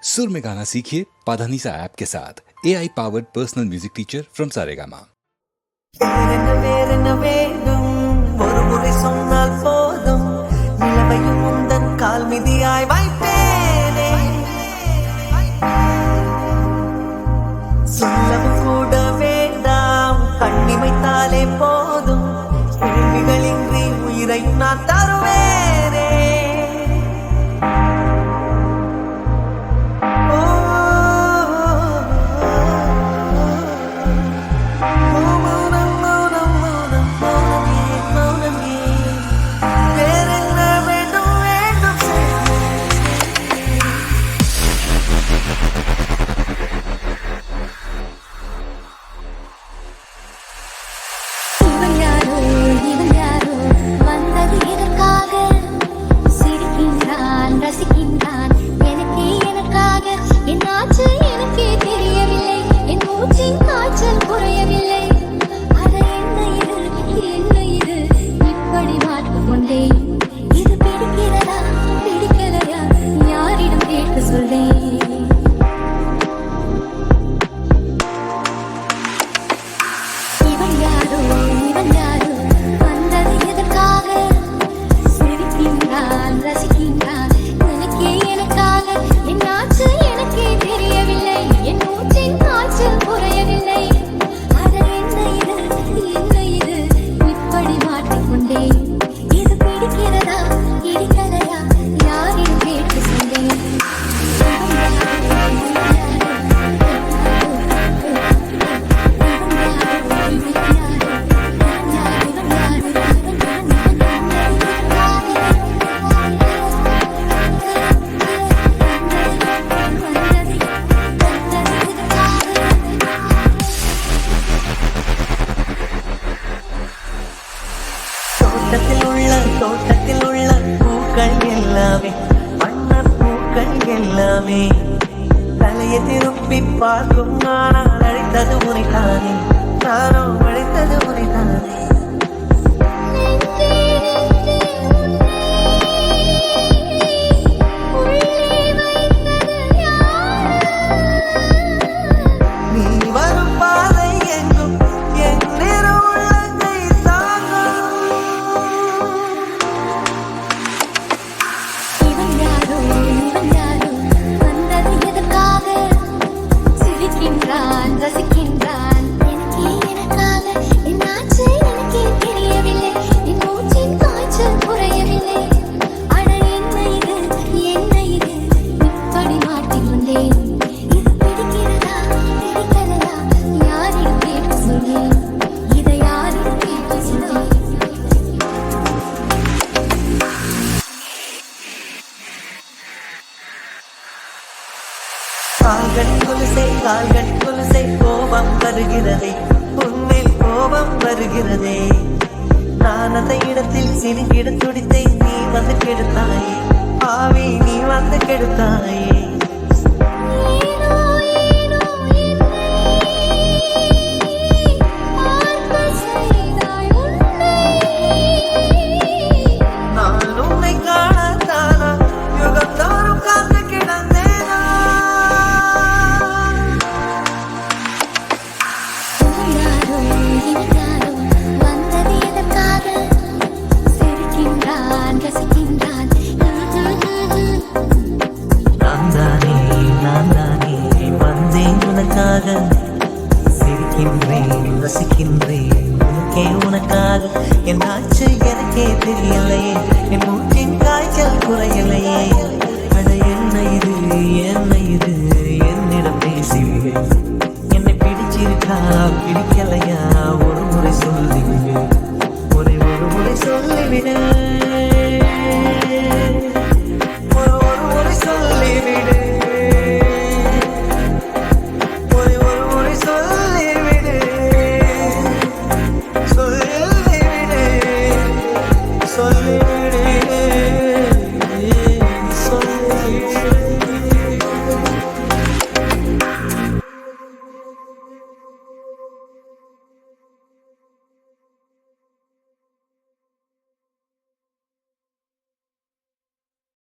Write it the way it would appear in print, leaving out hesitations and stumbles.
सुर में गाना सीखिए पाधानीसा ऐप के साथ AI powered personal music teacher from Saregama. ஒரு முறை சொன்னால் போதும் நிலவையும் உந்தன் கால் மிதியாய் வைப்பேனே சொல்லவும் கூட வேண்டாம் கண்ணிமைத்தாலே போதும் கேள்விகளின்றி உயிரையும் நான் தருவேனே தோட்டத்தில் உள்ள பூக்கள் எல்லாமே வண்ண பூக்கள் எல்லாமே தலையை திருப்பி பார்க்கும் நானால் அழைத்தது உரைத்தானே நானோ அழைத்தது உரைத்தானே கால்களின் கொலுசை கோபம் வருகிறதே உன்மேல் கோபம் வருகிறதே நான் அந்த இடத்தில் சிறுகிட துடித்தேன் நீ வந்து கெடுத்தாயே ஆவி நீ வந்து கெடுத்தாயே சிரிக்கின்றேன் ரசிக்கின்றேன் உனக்கே உனக்காக என்னாச்சு எனக்கே தெரியலையே என் மூச்சின் காய்ச்சல் குறையல